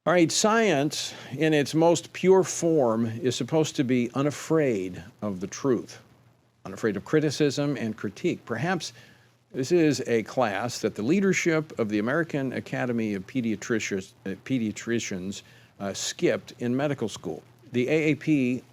All right, science in its most pure form is supposed to be unafraid of the truth, unafraid of criticism and critique. Perhaps this is a class that the leadership of the American Academy of Pediatricians skipped in medical school. The AAP,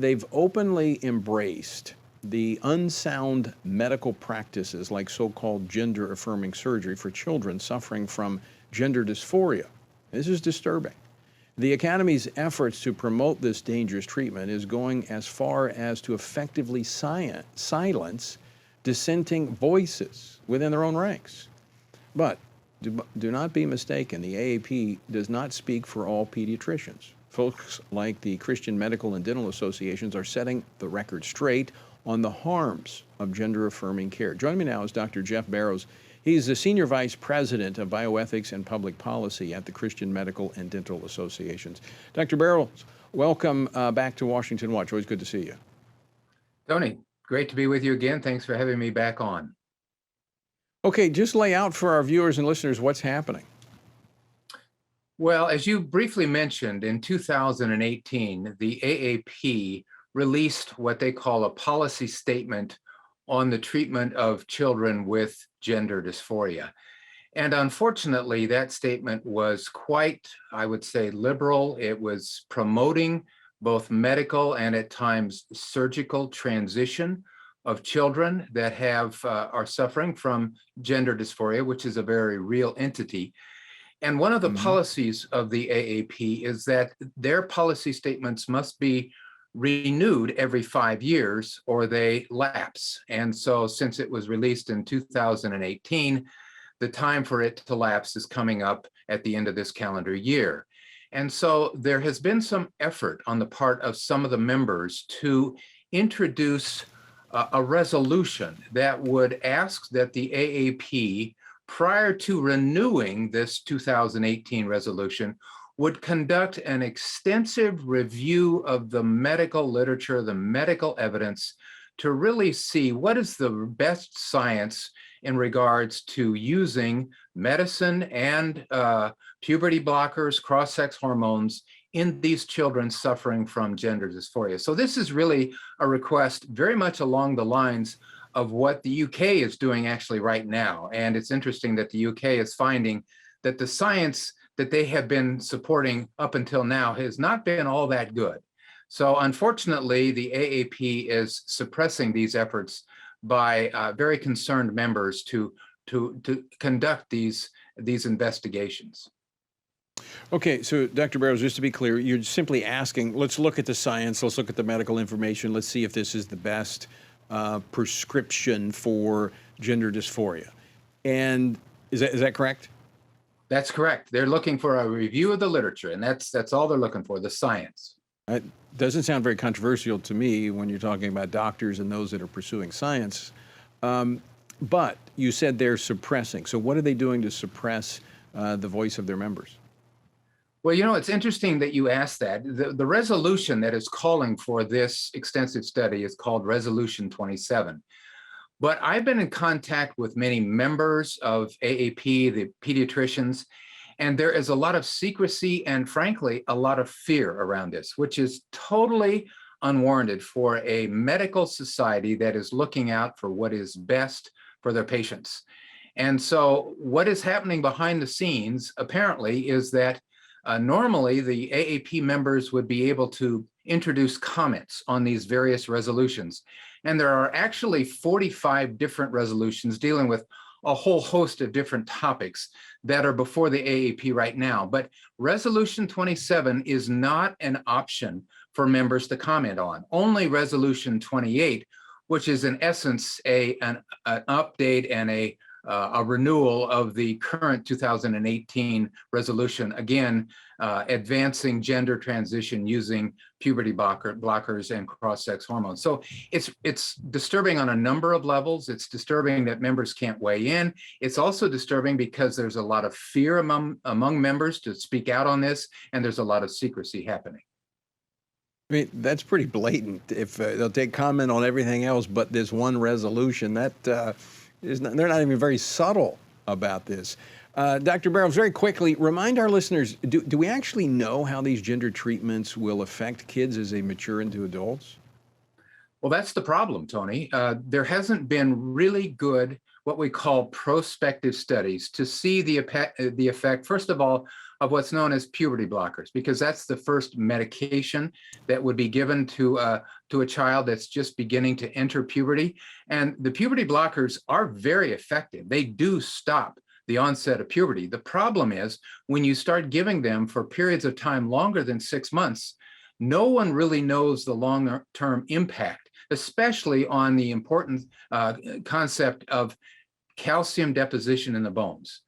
they've openly embraced the unsound medical practices like so-called gender-affirming surgery for children suffering from gender dysphoria. This is disturbing. The Academy's efforts to promote this dangerous treatment is going as far as to effectively silence dissenting voices within their own ranks. But do not be mistaken, the AAP does not speak for all pediatricians. Folks like the Christian Medical and Dental Associations are setting the record straight on the harms of gender-affirming care. Joining me now is Dr. Jeff Barrows. He's the Senior Vice President of Bioethics and Public Policy at the Christian Medical and Dental Associations. Dr. Barrows, welcome back to Washington Watch. Always good to see you. Tony, great to be with you again. Thanks for having me back on. Okay, just lay out for our viewers and listeners what's happening. Well, as you briefly mentioned, in 2018, the AAP released what they call a policy statement on the treatment of children with gender dysphoria. And unfortunately, that statement was quite, I would say, liberal. It was promoting both medical and at times surgical transition of children that are suffering from gender dysphoria, which is a very real entity. And one of the policies of the AAP is that their policy statements must be renewed every 5 years or they lapse. And so since it was released in 2018, the time for it to lapse is coming up at the end of this calendar year. And so there has been some effort on the part of some of the members to introduce a resolution that would ask that the AAP, prior to renewing this 2018 resolution, would conduct an extensive review of the medical literature, the medical evidence, to really see what is the best science in regards to using medicine and puberty blockers, cross-sex hormones in these children suffering from gender dysphoria. So this is really a request very much along the lines of what the UK is doing actually right now. And it's interesting that the UK is finding that the science that they have been supporting up until now has not been all that good. So unfortunately, the AAP is suppressing these efforts by very concerned members to conduct these investigations. Okay, so Dr. Barrows, just to be clear, you're simply asking, let's look at the science, let's look at the medical information, let's see if this is the best prescription for gender dysphoria. And is that correct? That's correct. They're looking for a review of the literature, and that's all they're looking for, the science. It doesn't sound very controversial to me when you're talking about doctors and those that are pursuing science. But you said they're suppressing. So what are they doing to suppress the voice of their members? Well, you know, it's interesting that you asked that. The resolution that is calling for this extensive study is called Resolution 27. But I've been in contact with many members of AAP, the pediatricians, and there is a lot of secrecy and, frankly, a lot of fear around this, which is totally unwarranted for a medical society that is looking out for what is best for their patients. And so what is happening behind the scenes, apparently, is that normally the AAP members would be able to introduce comments on these various resolutions. And there are actually 45 different resolutions dealing with a whole host of different topics that are before the AAP right now. But Resolution 27 is not an option for members to comment on. Only Resolution 28, which is in essence an update and a renewal of the current 2018 resolution, again, advancing gender transition using puberty blockers and cross-sex hormones. So it's disturbing on a number of levels. It's disturbing that members can't weigh in. It's also disturbing because there's a lot of fear among members to speak out on this, and there's a lot of secrecy happening. I mean, that's pretty blatant. If they'll take comment on everything else but this one resolution, that they're not even very subtle about this. Dr. Barrows, very quickly, remind our listeners, do we actually know how these gender treatments will affect kids as they mature into adults? Well, that's the problem, Tony. There hasn't been really good, what we call prospective studies to see the effect, first of all, of what's known as puberty blockers, because that's the first medication that would be given to a child that's just beginning to enter puberty. And the puberty blockers are very effective. They do stop the onset of puberty. The problem is when you start giving them for periods of time longer than 6 months, no one really knows the long-term impact, especially on the important concept of calcium deposition in the bones.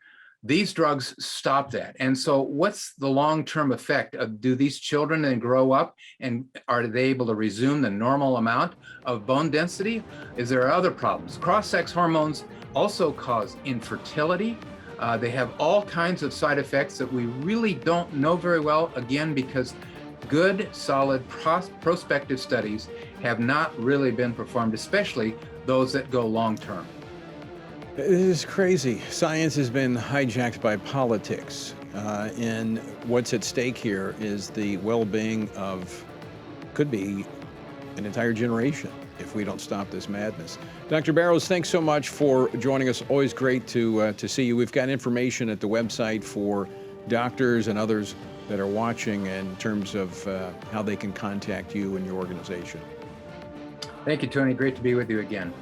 These drugs stop that. And so what's the long-term effect of, do these children then grow up and are they able to resume the normal amount of bone density? Is there other problems? Cross-sex hormones also cause infertility. They have all kinds of side effects that we really don't know very well, again, because good, solid prospective studies have not really been performed, especially those that go long-term. This is crazy. Science has been hijacked by politics, and what's at stake here is the well-being of, could be, an entire generation if we don't stop this madness. Dr. Barrows, thanks so much for joining us. Always great to see you. We've got information at the website for doctors and others that are watching in terms of how they can contact you and your organization. Thank you, Tony. Great to be with you again.